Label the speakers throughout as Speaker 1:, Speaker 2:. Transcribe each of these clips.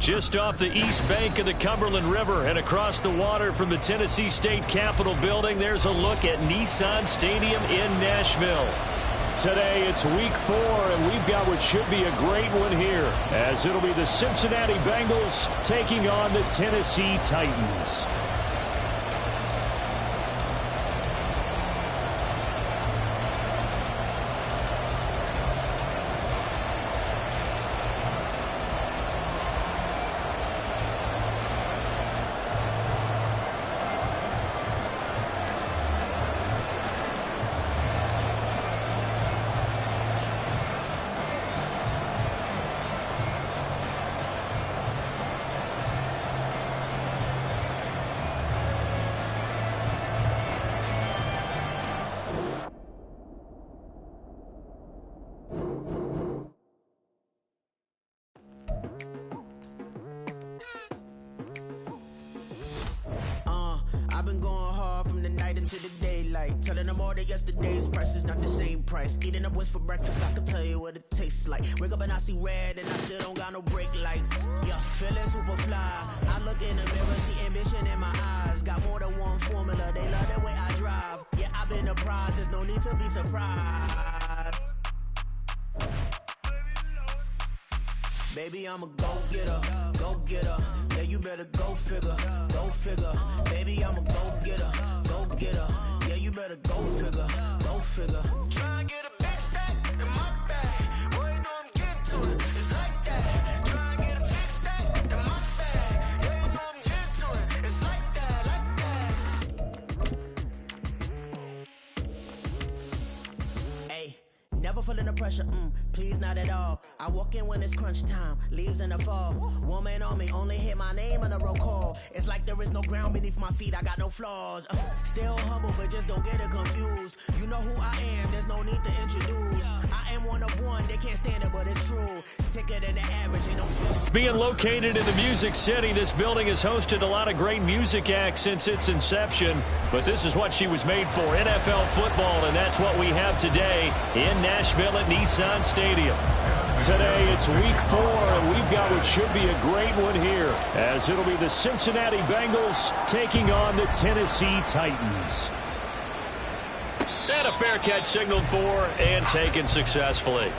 Speaker 1: Just off the east bank of the Cumberland River and across the water from the Tennessee State Capitol building, there's a look at Nissan Stadium in Nashville. Today it's week 4, and we've got what should be a great one here, as it'll be the Cincinnati Bengals taking on the Tennessee Titans.
Speaker 2: I've been going hard from the night into the daylight, telling them all that yesterday's price is not the same price. Eating up what's for breakfast, I can tell you what it tastes like. Wake up and I see red and I still don't got no brake lights. Yeah, feeling super fly. I look in the mirror, see ambition in my eyes. Got more than one formula, they love the way I drive. Yeah, I've been a prize, there's no need to be surprised. Baby, I'm a go-getter, go-getter. Yeah, you better go figure, go figure. Baby, I'm a go-getter, go-getter. Yeah, you better go figure, go figure. Try and get a big stack in my bag. Boy, you know I'm getting to it. It's like that. Try and get a big stack in my bag. Yeah, you know I'm getting to it. It's like that, like that. Hey, never feeling the pressure, please not at all. I walk in when it's crunch time, leaves in the fall. Woman on me, only hit my name on the roll call. It's like there is no ground beneath my feet, I got no flaws. Still humble, but just don't get it confused. You know who I am, there's no need to introduce. I am one of one, they can't stand it, but it's true. Sicker than the average, ain't no...
Speaker 1: Being located in the Music City, this building has hosted a lot of great music acts since its inception. But this is what she was made for, NFL football, and that's what we have today in Nashville at Nissan Stadium. Today it's week 4, and we've got what should be a great one here, as it'll be the Cincinnati Bengals taking on the Tennessee Titans. And a fair catch signaled for and taken successfully.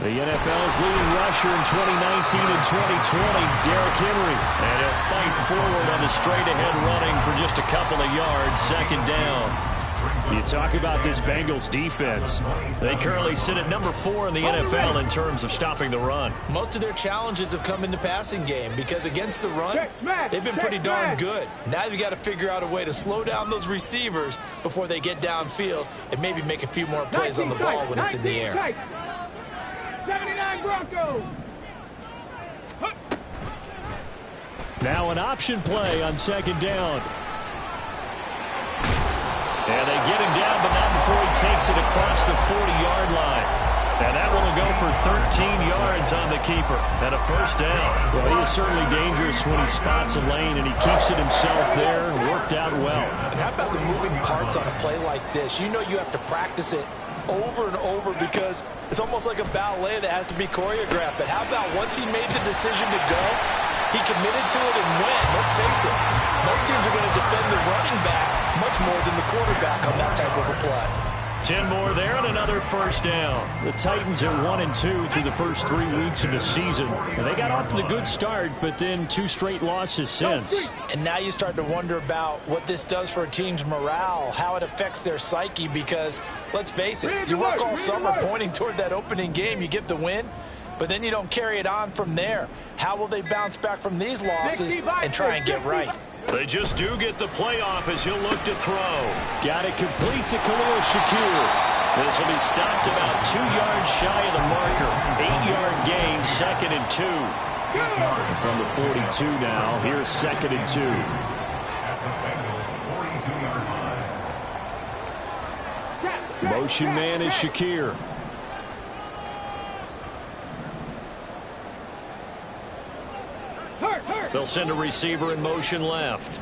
Speaker 1: The NFL's leading rusher in 2019 and 2020, Derrick Henry. And he'll fight forward on the straight-ahead running for just a couple of yards, second down. You talk about this Bengals defense. They currently sit at number 4 in the NFL in terms of stopping the run.
Speaker 3: Most of their challenges have come in the passing game because against the run, they've been pretty darn good. Now you've got to figure out a way to slow down those receivers before they get downfield and maybe make a few more plays on the ball when it's in the air.
Speaker 4: 79 Broncos.
Speaker 1: Now an option play on second down. And they get him down, but not before he takes it across the 40-yard line. And that one will go for 13 yards on the keeper and a first down. Well, he is certainly dangerous when he spots a lane, and he keeps it himself there and worked out well.
Speaker 3: And how about the moving parts on a play like this? You know you have to practice it over and over because it's almost like a ballet that has to be choreographed. But how about once he made the decision to go, he committed to it and went. Let's face it, most teams are going to defend the running back much more than the quarterback on that type of a play.
Speaker 1: 10 more there and another first down. The Titans are 1-2 through the first 3 weeks of the season. And they got off to the good start, but then 2 straight losses since.
Speaker 3: And now you start to wonder about what this does for a team's morale, how it affects their psyche, because let's face it, you work all summer pointing toward that opening game, you get the win, but then you don't carry it on from there. How will they bounce back from these losses and try and get right?
Speaker 1: They just do get the playoff as he'll look to throw. Got it complete to Khalil Shakir. This will be stopped about 2 yards shy of the marker. 8-yard gain, 2nd and 2. And from the 42 now, here's 2nd and 2. Motion man is Shakir. They'll send a receiver in motion left.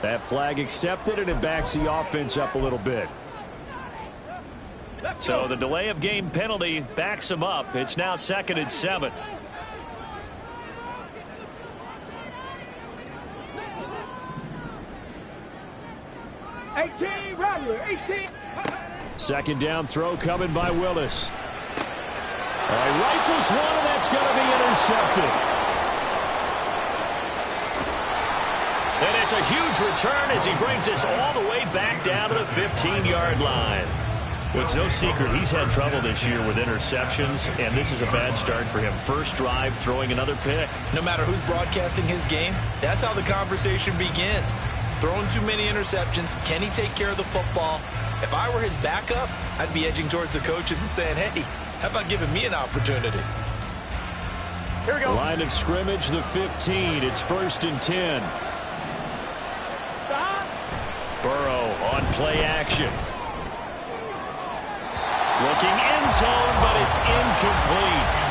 Speaker 1: That flag accepted, and it backs the offense up a little bit. So the delay of game penalty backs them up. It's now 2nd and 7. Second down throw coming by Willis. He rifles one, and that's going to be intercepted. And it's a huge return as he brings this all the way back down to the 15-yard line. Well, it's no secret he's had trouble this year with interceptions, and this is a bad start for him. First drive, throwing another pick.
Speaker 3: No matter who's broadcasting his game, that's how the conversation begins. Throwing too many interceptions, can he take care of the football? If I were his backup, I'd be edging towards the coaches and saying, hey, how about giving me an opportunity?
Speaker 1: Here we go. Line of scrimmage, the 15. It's 1st and 10. Burrow on play action. Looking end zone, but it's incomplete.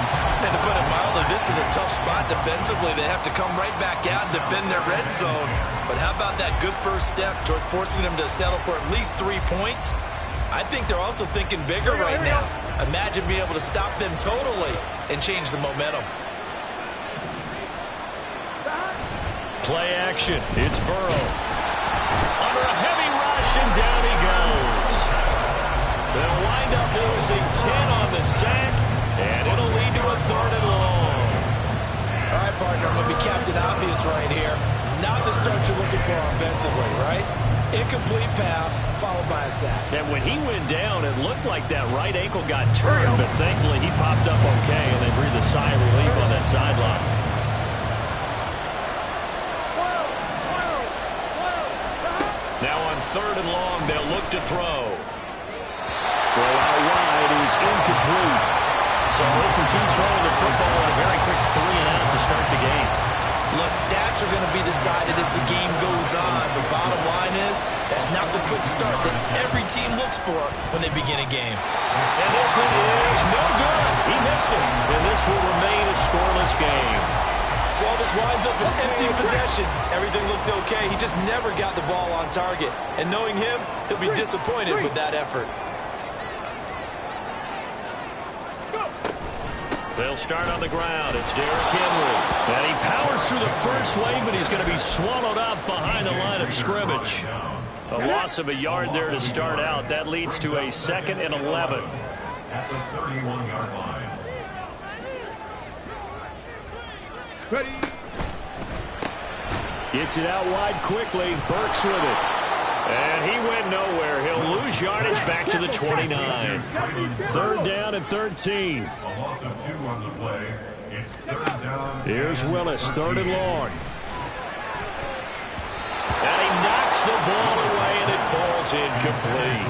Speaker 3: And to put it mildly, this is a tough spot defensively. They have to come right back out and defend their red zone. But how about that good first step towards forcing them to settle for at least 3 points? I think they're also thinking bigger right now. Imagine being able to stop them totally and change the momentum.
Speaker 1: Play action. It's Burrow. Under a heavy rush, and down he goes. They'll wind up losing 10 on the sack, and it'll lead to a 3rd and long.
Speaker 3: All right, partner, I'm going to be Captain Obvious right here. Not the start you're looking for offensively, right? Incomplete pass, followed by a sack.
Speaker 1: And when he went down, it looked like that right ankle got turned, but thankfully he popped up okay, and they breathed a sigh of relief on that sideline. Now on 3rd and long, they'll look to throw. Throw out wide is incomplete. So 0 for 2 throwing the football and a very quick 3 and out to start the game.
Speaker 3: Look, stats are going to be decided as the game goes on. The bottom line is that's not the quick start that every team looks for when they begin a game.
Speaker 1: And this one is no good. He missed it. And this will remain a scoreless game.
Speaker 3: Well, this winds up an empty possession. Everything looked okay. He just never got the ball on target. And knowing him, he'll be disappointed with that effort.
Speaker 1: They'll start on the ground. It's Derrick Henry. And he powers through the first wave, but he's going to be swallowed up behind the line of scrimmage. A loss of a yard there to start out. That leads to a 2nd and 11. At the 31-yard line. Ready. Gets it out wide quickly. Burks with it. And he went nowhere. He'll lose yardage back to the 29. 3rd down and 13. A loss of 2 on the play. It's 3rd down. Here's Willis, 3rd and long. And he knocks the ball away, and it falls incomplete.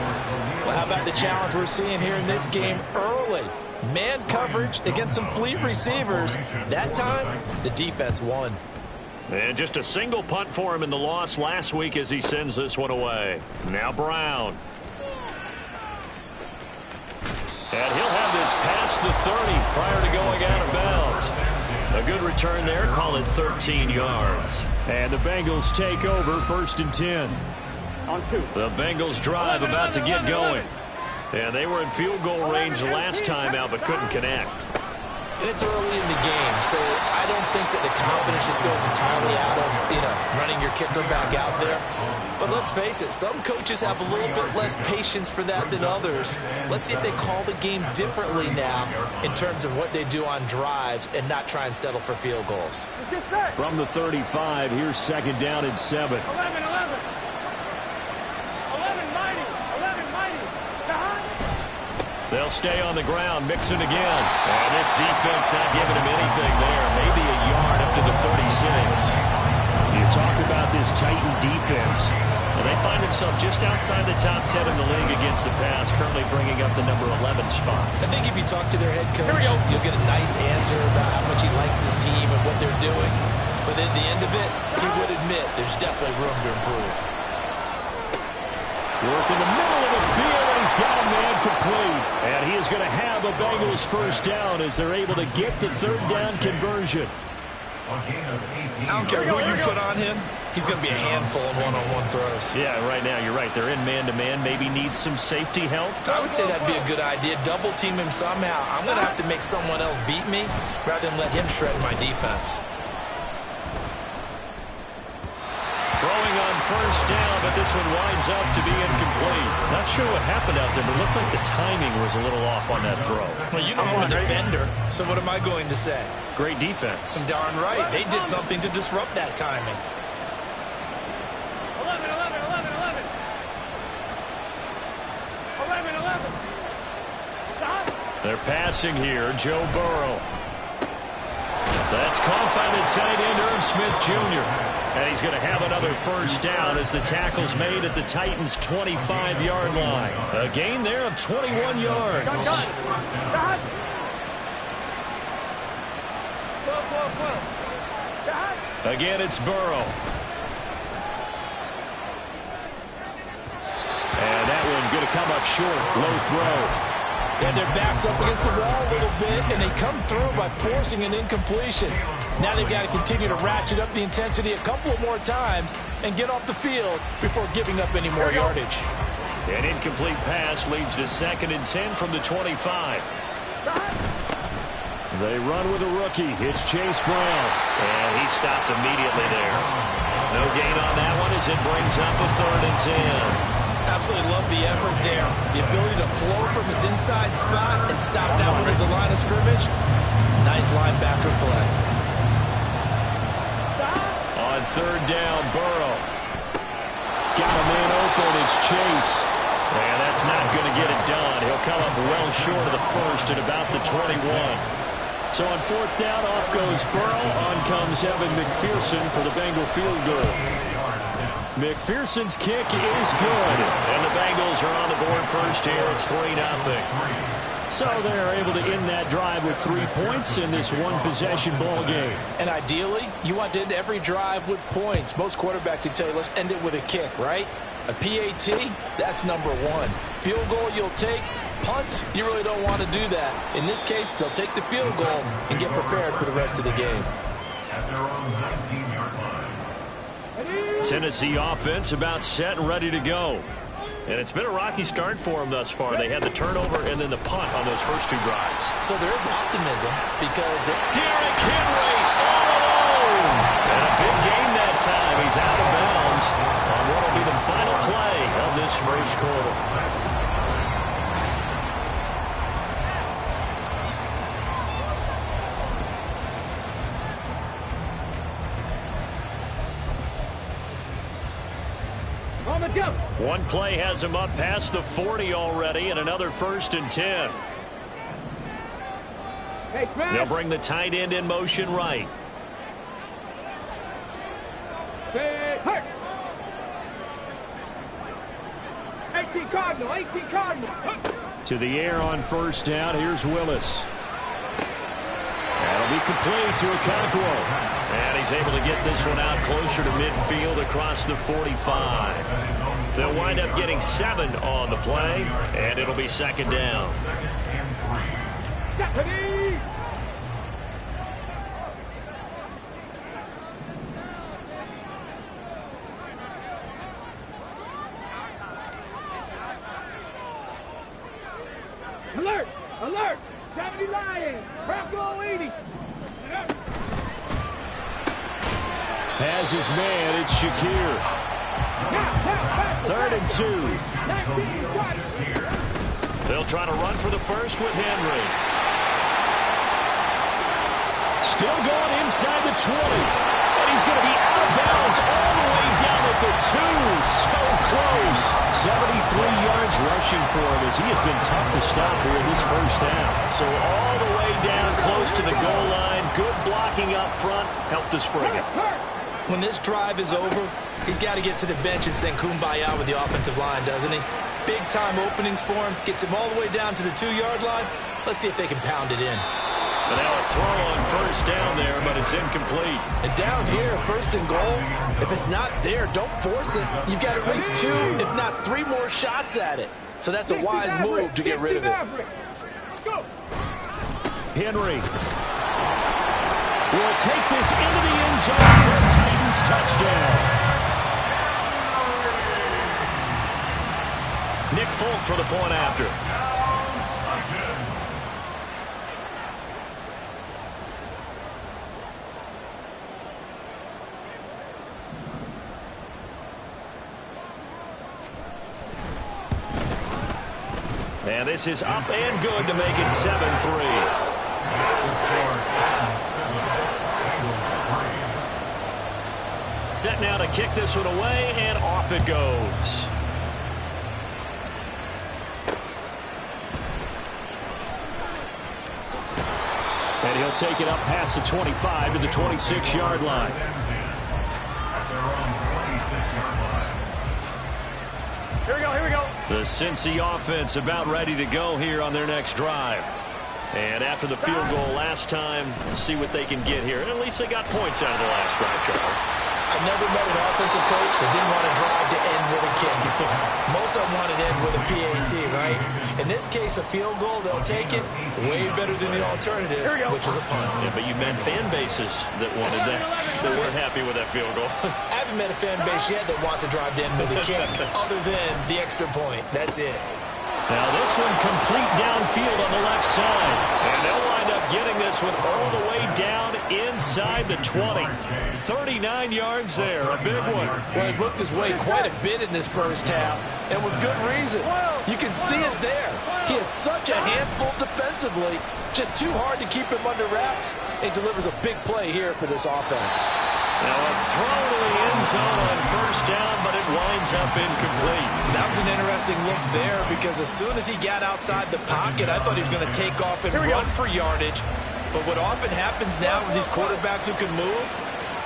Speaker 3: Well, how about the challenge we're seeing here in this game early? Man coverage against some fleet receivers. That time, the defense won.
Speaker 1: And just a single punt for him in the loss last week as he sends this one away. Now Brown. And he'll have this past the 30 prior to going out of bounds. A good return there, call it 13 yards. And the Bengals take over 1st and 10. On 2. The Bengals drive about to get going. And they were in field goal range last time out, but couldn't connect.
Speaker 3: And it's early in the game, so I don't think that the confidence just goes entirely out of, running your kicker back out there. But let's face it, some coaches have a little bit less patience for that than others. Let's see if they call the game differently now in terms of what they do on drives and not try and settle for field goals.
Speaker 1: From the 35, here's 2nd down and 7.
Speaker 4: 11.
Speaker 1: They'll stay on the ground, Mixon again. And this defense not giving him anything there. Maybe a yard up to the 36. You talk about this Titan defense. They find themselves just outside the top 10 in the league against the pass, currently bringing up the number 11 spot.
Speaker 3: I think if you talk to their head coach, you'll get a nice answer about how much he likes his team and what they're doing. But at the end of it, he would admit there's definitely room to improve.
Speaker 1: Work in the middle of the field, and he's got a man complete. And he is going to have a Bengals first down as they're able to get the third down conversion.
Speaker 3: I don't care who you put on him, he's going to be a handful in one-on-one throws.
Speaker 1: Yeah, right now, you're right. They're in man-to-man. Maybe needs some safety help.
Speaker 3: I would say that'd be a good idea. Double team him somehow. I'm going to have to make someone else beat me rather than let him shred my defense.
Speaker 1: Throwing on first down, but this one winds up to be incomplete. Not sure what happened out there, but it looked like the timing was a little off on that throw.
Speaker 3: Well, you know I'm a defender, so what am I going to say?
Speaker 1: Great defense.
Speaker 3: Darn right. They did something to disrupt that timing.
Speaker 4: 11, 11, 11, 11. 11, 11. Stop.
Speaker 1: They're passing here. Joe Burrow. That's caught by the tight end, Irv Smith Jr. And he's going to have another first down as the tackle's made at the Titans' 25-yard line. A gain there of 21 yards.
Speaker 4: Stop. 12.
Speaker 1: Again, it's Burrow. And that one going to come up short. Low throw.
Speaker 3: They had their backs up against the wall a little bit, and they come through by forcing an incompletion. Now they've got to continue to ratchet up the intensity a couple of more times and get off the field before giving up any more yardage.
Speaker 1: An incomplete pass leads to 2nd and 10 from the 25. They run with a rookie. It's Chase Brown. And he stopped immediately there. No gain on that one as it brings up a 3rd and 10.
Speaker 3: Absolutely love the effort there. The ability to flow from his inside spot and stop that one at the line of scrimmage. Nice linebacker play.
Speaker 1: On 3rd down, Burrow. Got a man open. It's Chase. And that's not going to get it done. He'll come up well short of the first at about the 21. So on 4th down, off goes Burrow. On comes Evan McPherson for the Bengal field goal. McPherson's kick is good. And the Bengals are on the board first here. It's 3-0. So they're able to end that drive with 3 points in this one-possession ball game.
Speaker 3: And ideally, you want to end every drive with points. Most quarterbacks would tell you, let's end it with a kick, right? A PAT, that's number 1. Field goal you'll take. Punts, you really don't want to do that. In this case, they'll take the field goal and get prepared for the rest of the game.
Speaker 5: At their own 19-yard line.
Speaker 1: Tennessee offense about set and ready to go. And it's been a rocky start for them thus far. They had the turnover and then the punt on those first 2 drives.
Speaker 3: So there is optimism because
Speaker 1: Derrick Henry all alone. And a big game that time. He's out of bounds on what will be the final play of this first quarter. One play has him up past the 40 already, and another 1st and 10. They'll bring the tight end in motion right.
Speaker 4: 18 Cardinal, 18 Cardinal.
Speaker 1: To the air on first down. Here's Willis. That'll be complete to Okonkwo. And he's able to get this one out closer to midfield across the 45. They'll wind up getting 7 on the play, and it'll be 2nd down.
Speaker 4: Stephanie! Alert! Alert! 70 Lions! Bronco 80!
Speaker 1: Has his man, it's Shakir. 3rd and 2. They'll try to run for the first with Henry. Still going inside the 20. And he's going to be out of bounds all the way down at the 2. So close. 73 yards rushing for him as he has been tough to stop here in this first half. So all the way down close to the goal line. Good blocking up front. Helped to spring it.
Speaker 3: When this drive is over, he's got to get to the bench and sing kumbaya with the offensive line, doesn't he? Big-time openings for him, gets him all the way down to the 2-yard line. Let's see if they can pound it in.
Speaker 1: But now a throw on first down there, but it's incomplete.
Speaker 3: And down here, first and goal, if it's not there, don't force it. You've got at least 2, if not 3 more shots at it. So that's a wise move to get rid of it.
Speaker 1: Henry will take this into the end zone for a Titans touchdown. Nick Folk for the point after. And this is up and good to make it 7-3. Set now to kick this one away, and off it goes. And he'll take it up past the 25 to the 26-yard line.
Speaker 4: Here we go, here we go.
Speaker 1: The Cincy offense about ready to go here on their next drive. And after the field goal last time, we'll see what they can get here. At least they got points out of the last drive, Charles.
Speaker 3: I've never met an offensive coach that didn't want to drive to end with a kick. Most of them want to end with a PAT, right? In this case, a field goal, they'll take it. Way better than the alternative, which is a punt.
Speaker 1: Yeah, but you met fan bases that wanted that, that weren't happy with that field goal.
Speaker 3: I haven't met a fan base yet that wants to drive to end with a kick, other than the extra point. That's it.
Speaker 1: Now this one complete downfield on the left side. And they'll wind up getting this one all the way down inside the 20. 39 yards there, a big one.
Speaker 3: Well, he looked his way quite a bit in this first half, and with good reason. You can see it there. He is such a handful defensively, just too hard to keep him under wraps. He delivers a big play here for this offense.
Speaker 1: Now a throw to the end zone on first down, but it winds up incomplete.
Speaker 3: That was an interesting look there because as soon as he got outside the pocket, I thought he was going to take off and run for yardage. But what often happens now with these quarterbacks who can move,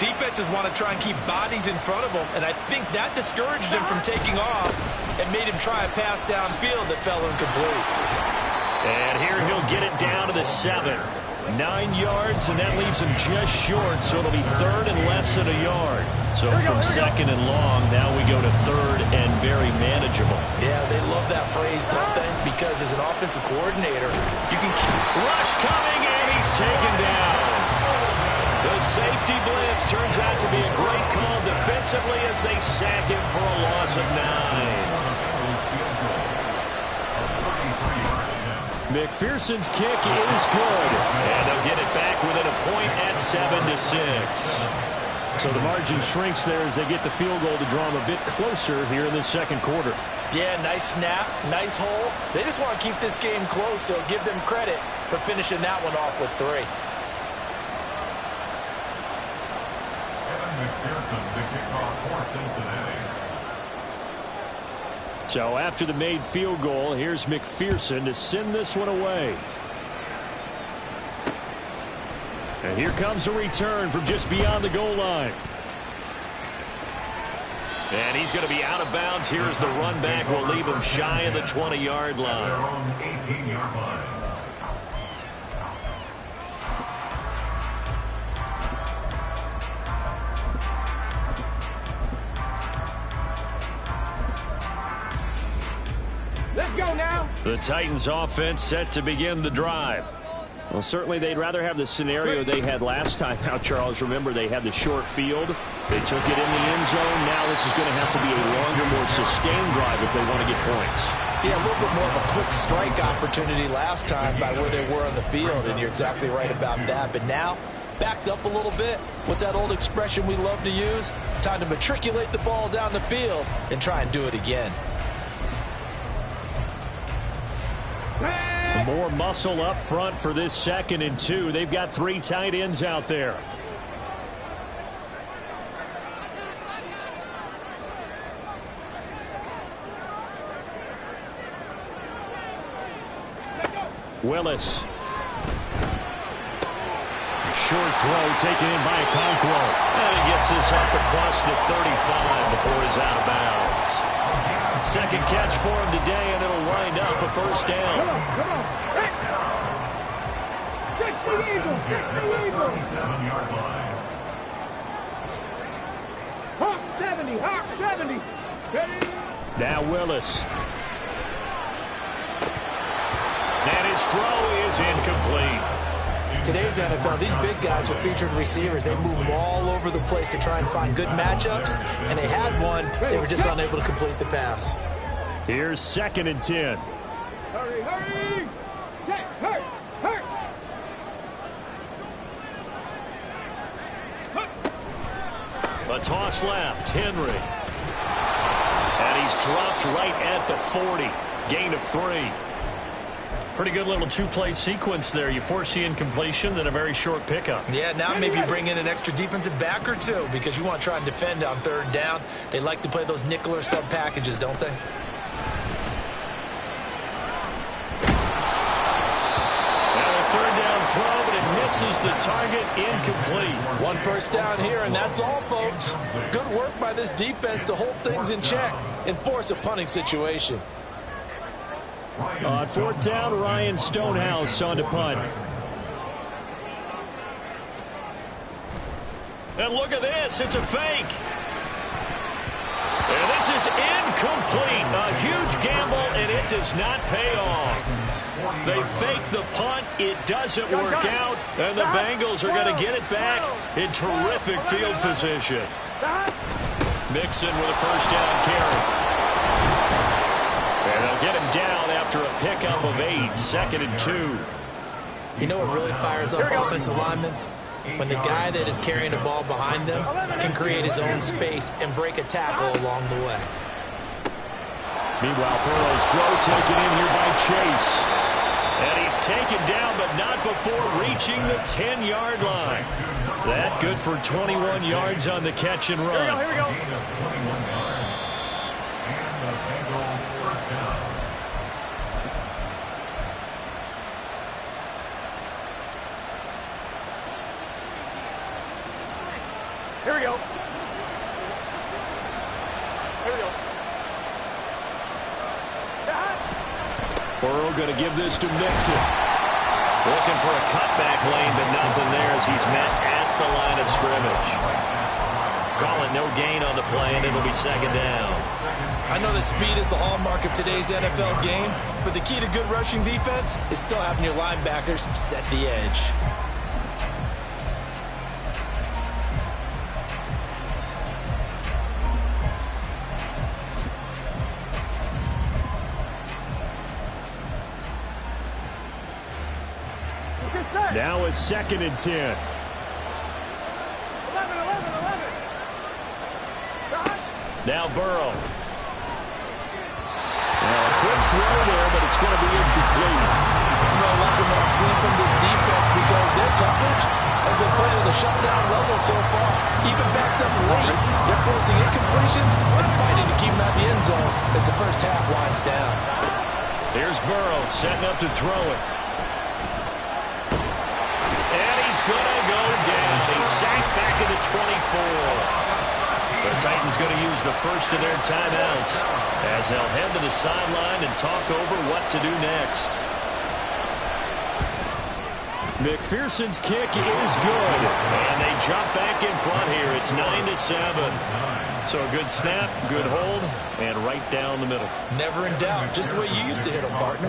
Speaker 3: defenses want to try and keep bodies in front of them, and I think that discouraged him from taking off and made him try a pass downfield that fell incomplete.
Speaker 1: And here he'll get it down to the 7. 9 yards, and that leaves him just short, so it'll be third and less than a yard. So from second and long, now we go to third and very manageable.
Speaker 3: Yeah, they love that phrase, don't they? Because as an offensive coordinator, you can keep...
Speaker 1: Rush coming, and he's taken down. The safety blitz turns out to be a great call defensively as they sack him for a loss of 9. McPherson's kick is good. And they'll get it back within a point at 7-6. So the margin shrinks there as they get the field goal to draw them a bit closer here in the second quarter.
Speaker 3: Yeah, nice snap, nice hole. They just want to keep this game close, so give them credit for finishing that one off with 3.
Speaker 5: McPherson, the kickoff for Cincinnati.
Speaker 1: So after the made field goal, here's McPherson to send this one away. And here comes a return from just beyond the goal line. And he's going to be out of bounds. Here's the run back. We'll leave him shy of the 20-yard line.
Speaker 5: Their own 18-yard line.
Speaker 4: Let's go now.
Speaker 1: The Titans offense set to begin the drive. Well, certainly they'd rather have the scenario they had last time. Now, Charles, remember they had the short field. They took it in the end zone. Now this is going to have to be a longer, more sustained drive if they want to get points.
Speaker 3: Yeah, a little bit more of a quick strike opportunity last time by where they were on the field, and you're exactly right about that. But now, backed up a little bit. What's that old expression we love to use? Time to matriculate the ball down the field and try and do it again.
Speaker 1: More muscle up front for this 2nd and 2. They've got 3 tight ends out there. short throw taken in by Okonkwo. And he gets this up across the 35 before he's out of bounds. Second catch for him today, and it'll wind up a first down.
Speaker 4: Come on. Hey. Check the Eagles. Check the Eagles.
Speaker 5: 7-yard line.
Speaker 4: Hawk 70. Hawk 70. Ready?
Speaker 1: Now Willis. And his throw is incomplete.
Speaker 3: Today's NFL, these big guys are featured receivers. They move them all over the place to try and find good matchups, and they had one. They were just unable to complete the pass.
Speaker 1: Here's 2nd and 10.
Speaker 4: Hurry, hurry. Check, hurt.
Speaker 1: A toss left, Henry. And he's dropped right at the 40. Gain of 3. Pretty good little two-play sequence there. You force the incompletion, then a very short pickup.
Speaker 3: Yeah, now maybe bring in an extra defensive back or two because you want to try and defend on 3rd down. They like to play those nickel or sub packages, don't they?
Speaker 1: Now a 3rd down throw, but it misses the target, incomplete.
Speaker 3: 1 first down here, and that's all, folks. Good work by this defense to hold things in check and force a punting situation.
Speaker 1: On 4th down, Ryan Stonehouse on to punt. And look at this, it's a fake. And this is incomplete. A huge gamble, and it does not pay off. They fake the punt, it doesn't work out, and the Bengals are going to get it back in terrific field position. Mixon with a first down carry. And they'll get him down after a pickup of 8, 2nd and 2.
Speaker 3: You know what really fires up offensive linemen? When the guy that is carrying the ball behind them can create his own space and break a tackle along the way.
Speaker 1: Meanwhile, Burrow's throw taken in here by Chase. And he's taken down, but not before reaching the 10-yard line. That good for 21 yards on the catch and run.
Speaker 4: Here we go. Here we go.
Speaker 1: Burrow going to give this to Mixon. Looking for a cutback lane, but nothing there as he's met at the line of scrimmage. Calling no gain on the play, and it'll be 2nd down.
Speaker 3: I know that speed is the hallmark of today's NFL game, but the key to good rushing defense is still having your linebackers set the edge.
Speaker 1: Now a 2nd and 10.
Speaker 4: 11.
Speaker 1: Now Burrow. Now a quick throw there, but it's going to be incomplete.
Speaker 3: I'm not liking what I'm seeing from this defense because their coverage has been playing at the shutdown level so far. Even backed up late, they're forcing incompletions and fighting to keep them at the end zone as the first half winds down.
Speaker 1: Here's Burrow setting up to throw it. Going to go down. He's sacked back at the 24. The Titans going to use the first of their timeouts as they'll head to the sideline and talk over what to do next. McPherson's kick is good, and they jump back in front here. It's 9-7. So a good snap, good hold, and right down the middle.
Speaker 3: Never in doubt. Just the way you used to hit them, partner.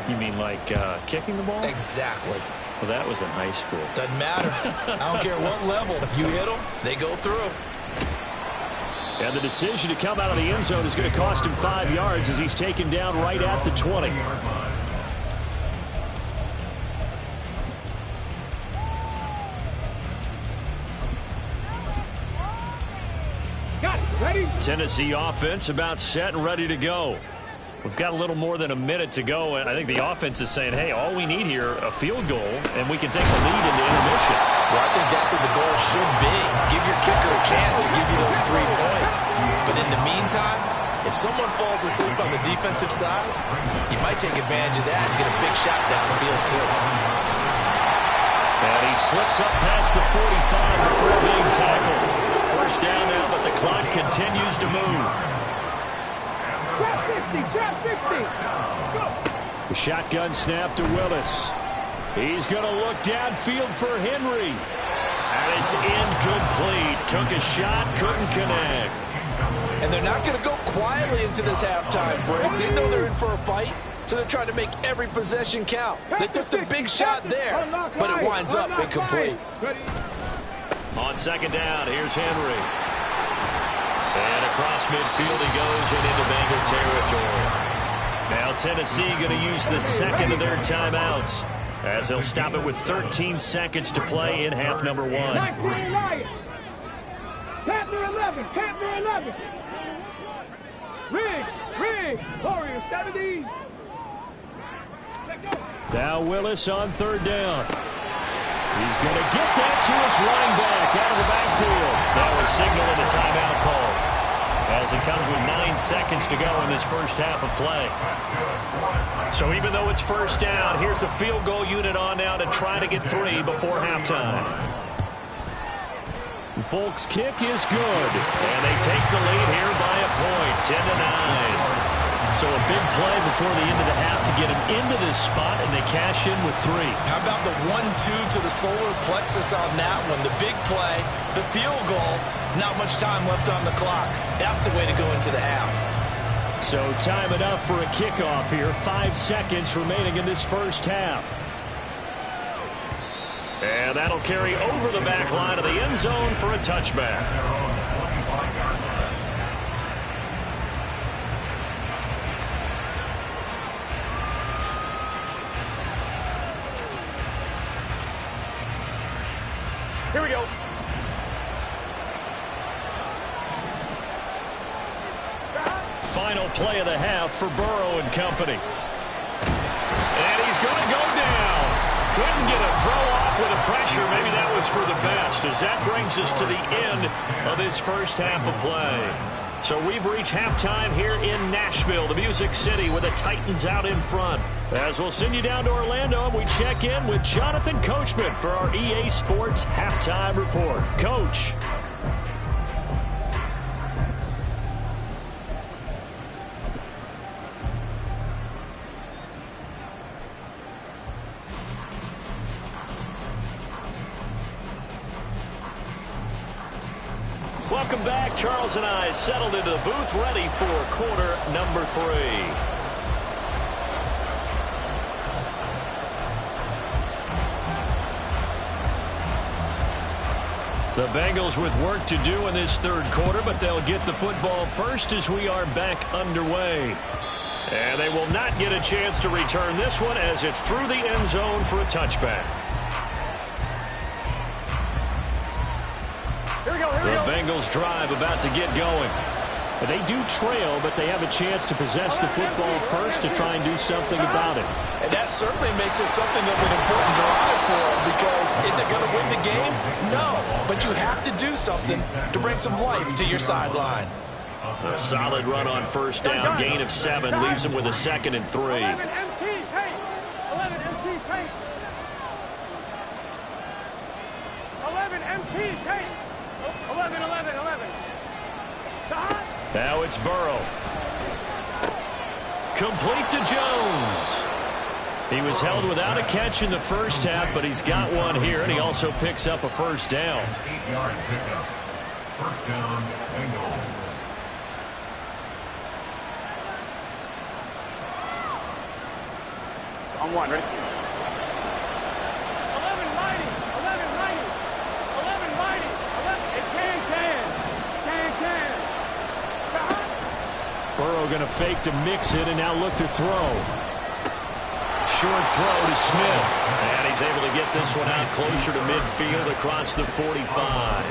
Speaker 1: You mean like kicking the ball?
Speaker 3: Exactly.
Speaker 1: Well, that was in high school.
Speaker 3: Doesn't matter. I don't care what level. You hit them, they go through.
Speaker 1: And the decision to come out of the end zone is going to cost him 5 yards as he's taken down right at the 20.
Speaker 4: Got it. Ready?
Speaker 1: Tennessee offense about set and ready to go. We've got a little more than a minute to go, and I think the offense is saying, hey, all we need here, a field goal, and we can take the lead into intermission.
Speaker 3: Well, I think that's what the goal should be. Give your kicker a chance to give you those 3 points. But in the meantime, if someone falls asleep on the defensive side, you might take advantage of that and get a big shot downfield, too.
Speaker 1: And he slips up past the 45 before being tackled. First down now, but the clock continues to move.
Speaker 4: Trap 50, let's go.
Speaker 1: The shotgun snap to Willis. He's going to look downfield for Henry. And it's incomplete. Took a shot, couldn't connect.
Speaker 3: And they're not going to go quietly into this halftime break. They know they're in for a fight, so they're trying to make every possession count. They took the big shot there, but it winds up incomplete.
Speaker 1: On second down, here's Henry. And across midfield he goes and into Bengal territory. Now Tennessee going to use the second of their timeouts, as they'll stop it with 13 seconds to play in half number 1.
Speaker 4: Panther 11, Panther 11. Riggs, Warriors 70.
Speaker 1: Now Willis on third down. He's going to get that to his running back out of the backfield. That was signaling a timeout call, as it comes with 9 seconds to go in this first half of play. So even though it's first down, here's the field goal unit on now to try to get 3 before halftime. Folks' kick is good, and they take the lead here by a point, 10-9. So a big play before the end of the half to get him into this spot, and they cash in with 3.
Speaker 3: How about the 1-2 to the solar plexus on that one? The big play, the field goal, not much time left on the clock. That's the way to go into the half.
Speaker 1: So time enough for a kickoff here. 5 seconds remaining in this first half. And that'll carry over the back line of the end zone for a touchback.
Speaker 4: Here we go.
Speaker 1: Final play of the half for Burrow and company. And he's going to go down. Couldn't get a throw off with the pressure. Maybe that was for the best, as that brings us to the end of this first half of play. So we've reached halftime here in Nashville, the Music City, with the Titans out in front. As we'll send you down to Orlando, and we check in with Jonathan Coachman for our EA Sports Halftime Report. Coach. Welcome back. Charles and I settled into the booth, ready for quarter number 3. The Bengals with work to do in this third quarter, but they'll get the football first as we are back underway. And they will not get a chance to return this one, as it's through the end zone for a touchback. The Bengals drive about to get going. They do trail, but they have a chance to possess the football first to try and do something about it.
Speaker 3: And that certainly makes it something of an important drive for them, because is it going to win the game? No, but you have to do something to bring some life to your sideline.
Speaker 1: A solid run on first down, gain of 7, leaves them with a 2nd and 3.
Speaker 4: 11 MT paint. 11 MT paint. 11 MT paint. 11.
Speaker 1: Now it's Burrow. Complete to Jones. He was held without a catch in the first half, but he's got one here, and he also picks up a first down.
Speaker 5: 8-yard pickup. First down, Bengals.
Speaker 4: On 1, ready? 11 mighty. 11 mighty. 11 mighty. 11. It can.
Speaker 1: Burrow going to fake to mix it, and now look to throw. Short throw to Smith. And he's able to get this one out closer to midfield across the 45.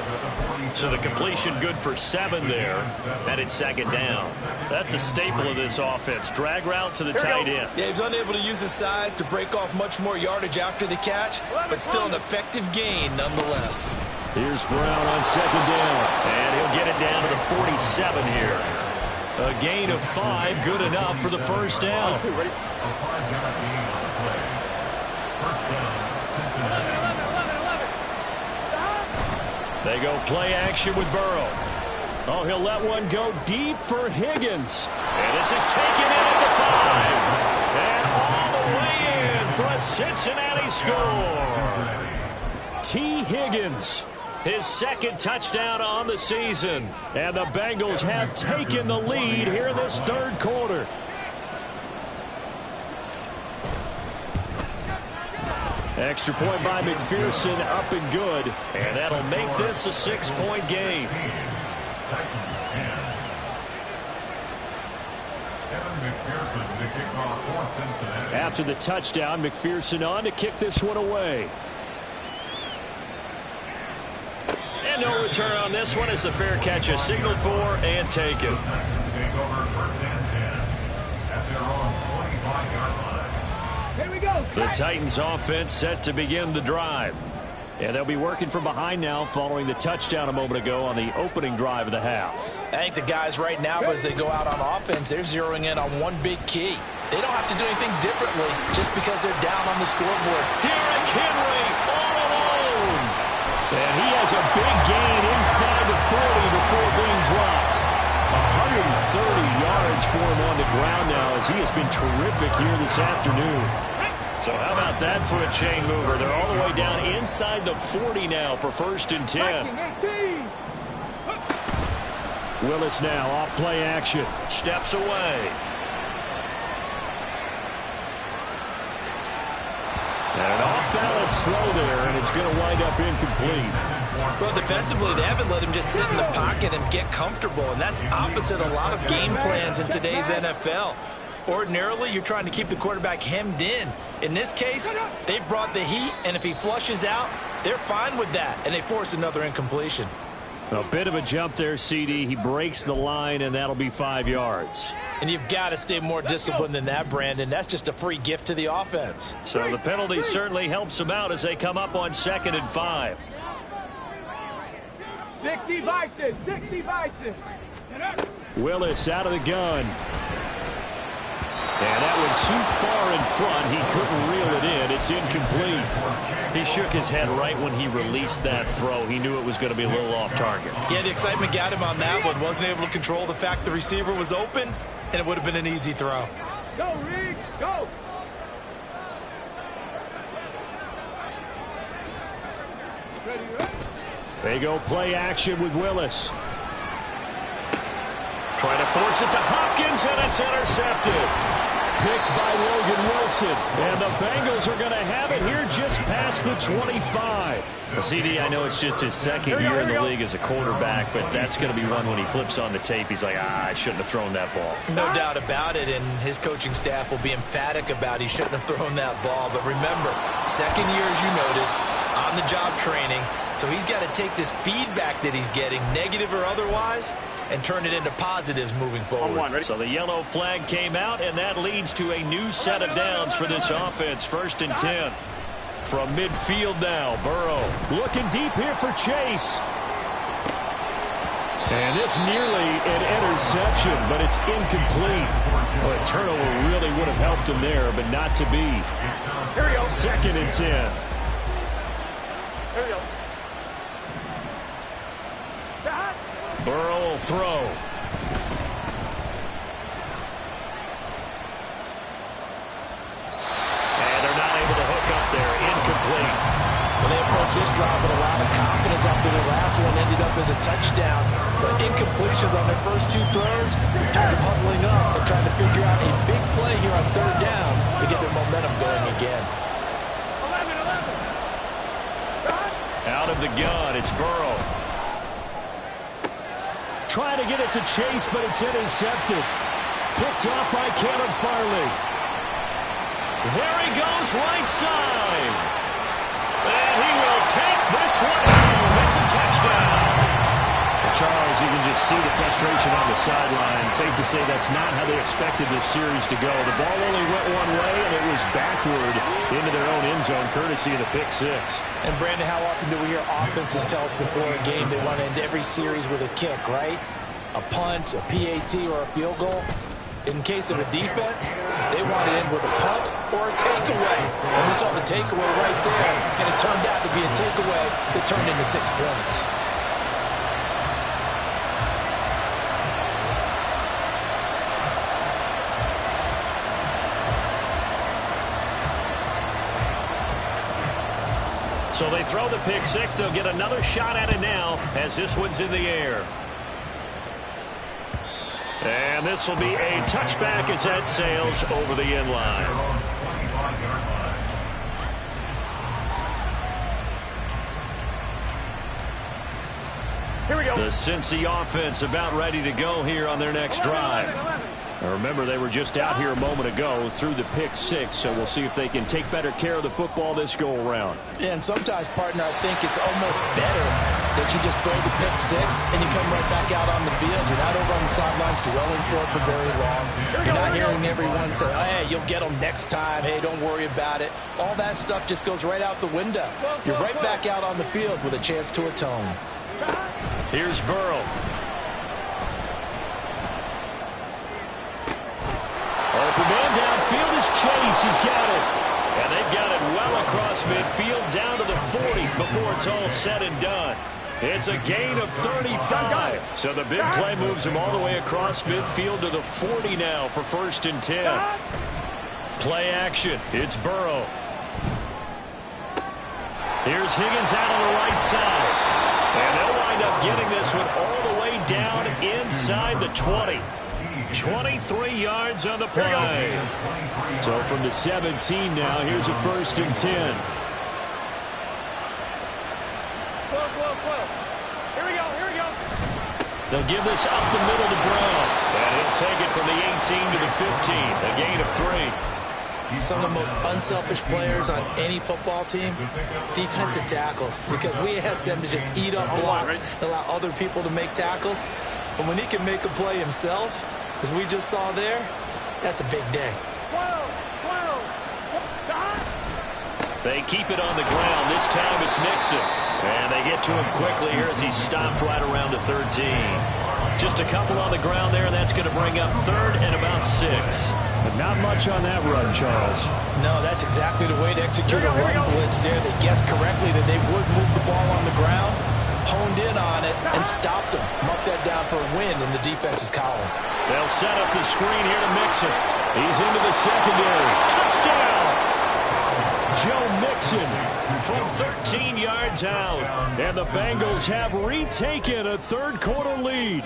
Speaker 1: So the completion good for 7 there. And it's 2nd down. That's a staple of this offense. Drag route to the tight end.
Speaker 3: Yeah, he's unable to use his size to break off much more yardage after the catch, but still an effective gain nonetheless.
Speaker 1: Here's Brown on 2nd down. And he'll get it down to the 47 here. A gain of 5, good enough for the first down.
Speaker 5: A 5-yard gain on the play. First down, Cincinnati.
Speaker 1: They go play action with Burrow. Oh, he'll let one go deep for Higgins. And this is taken in at the 5. And all the way in for a Cincinnati score. T. Higgins, his second touchdown on the season. And the Bengals have taken the lead here in this third quarter. Extra point by McPherson, up and good. And that'll make this a 6-point game. After the touchdown, McPherson on to kick this one away. And no return on this one as the fair catch is signaled for and taken.
Speaker 4: Here we go.
Speaker 1: The Titans offense set to begin the drive. And they'll be working from behind now following the touchdown a moment ago on the opening drive of the half.
Speaker 3: I think the guys right now, as they go out on offense, they're zeroing in on one big key. They don't have to do anything differently just because they're down on the scoreboard.
Speaker 1: Derrick Henry all alone. And he has a big gain inside the 40 before being dropped. 130 yards for him on the ground now as he has been terrific here this afternoon. So how about that for a chain mover? They're all the way down inside the 40 now for 1st and 10. Willis now off play action. Steps away. And an off-balance throw there, and it's going to wind up incomplete.
Speaker 3: Well, defensively, they haven't let him just sit in the pocket and get comfortable, and that's opposite a lot of game plans in today's NFL. Ordinarily, you're trying to keep the quarterback hemmed in. In this case, they brought the heat, and if he flushes out, they're fine with that, and they force another incompletion.
Speaker 1: A bit of a jump there, CD. He breaks the line, and that'll be 5 yards.
Speaker 3: And you've got to stay more disciplined than that, Brandon. That's just a free gift to the offense.
Speaker 1: So the penalty certainly helps them out as they come up on 2nd and 5.
Speaker 4: 60 vices, 60 vices.
Speaker 1: Willis out of the gun. And that one too far in front. He couldn't reel it in. It's incomplete. He shook his head right when he released that throw. He knew it was going to be a little off target.
Speaker 3: Yeah, the excitement got him on that one. Wasn't able to control the fact the receiver was open, and it would have been an easy throw.
Speaker 4: Go, Reed, go.
Speaker 1: They go play action with Willis. Trying to force it to Hopkins, and it's intercepted. Picked by Logan Wilson. And the Bengals are going to have it here just past the 25. CD, I know it's just his second year in the league as a quarterback, but that's going to be one when he flips on the tape. He's like, I shouldn't have thrown that ball.
Speaker 3: No doubt about it, and his coaching staff will be emphatic about he shouldn't have thrown that ball. But remember, second year, as you noted, on-the-job training, so he's got to take this feedback that he's getting, negative or otherwise, and turn it into positives moving forward.
Speaker 1: So the yellow flag came out, and that leads to a new set of downs for this offense. 1st and 10. From midfield now, Burrow looking deep here for Chase. And this nearly an interception, but it's incomplete. Well, a turnover really would have helped him there, but not to be. Here we go. 2nd and 10.
Speaker 4: Here we go.
Speaker 1: Burrow will throw. And they're not able to hook up there. Incomplete.
Speaker 3: Well, they approached this drive with a lot of confidence after their last one ended up as a touchdown. But incompletions on their first 2 throws has them huddling up and trying to figure out a big play here on 3rd down to get their momentum going again.
Speaker 4: 11.
Speaker 1: Out of the gun, it's Burrow. Trying to get it to Chase, but it's intercepted. Picked off by Caleb Farley. There he goes, right side. And he will take this one home. It's a touchdown. Charles, you can just see the frustration on the sideline. Safe to say that's not how they expected this series to go. The ball only went one way, and it was backward into their own end zone, courtesy of the pick 6.
Speaker 3: And, Brandon, how often do we hear offenses tell us before a game they want to end every series with a kick, right? A punt, a PAT, or a field goal. In case of a defense, they want to end with a punt or a takeaway. And we saw the takeaway right there, and it turned out to be a takeaway that turned into 6 points.
Speaker 1: So they throw the pick six. They'll get another shot at it now as this one's in the air. And this will be a touchback as that sails over the end line.
Speaker 4: Here we go.
Speaker 1: The Cincy offense about ready to go here on their next drive. Now remember, they were just out here a moment ago through the pick six, so we'll see if they can take better care of the football this go-around.
Speaker 3: Yeah, and sometimes, partner, I think it's almost better that you just throw the pick six and you come right back out on the field. You're not over on the sidelines dwelling for it for very long. You're not hearing everyone say, oh, hey, you'll get them next time. Hey, don't worry about it. All that stuff just goes right out the window. You're right back out on the field with a chance to atone.
Speaker 1: Here's Burrow. Open man downfield is Chase. He's got it. And they've got it well across midfield down to the 40 before it's all said and done. It's a gain of 35. So the big play moves him all the way across midfield to the 40 now for 1st and 10. Play action. It's Burrow. Here's Higgins out on the right side. And they'll wind up getting this one all the way down inside the 20. 23 yards on the play. So from the 17 now, here's a 1st and 10.
Speaker 4: Here we go.
Speaker 1: They'll give this up the middle to Brown. And he'll take it from the 18 to the 15. A gain of 3.
Speaker 6: Some of the most unselfish players on any football team, defensive tackles, because we ask them to just eat up blocks and allow other people to make tackles. But when he can make a play himself, as we just saw there, that's a big day.
Speaker 1: They keep it on the ground. This time it's Mixon. And they get to him quickly here as he's stopped right around the 13. Just a couple on the ground there, and that's going to bring up 3rd and about 6.
Speaker 7: But not much on that run, Charles.
Speaker 3: No, that's exactly the way to execute a run blitz there. They guessed correctly that they would move the ball on the ground, honed in on it, and stopped them. Marked that down for a win in the defense's column.
Speaker 1: They'll set up the screen here to Mixon. He's into the secondary. Touchdown! Joe Mixon from 13 yards out. And the Bengals have retaken a 3rd quarter lead.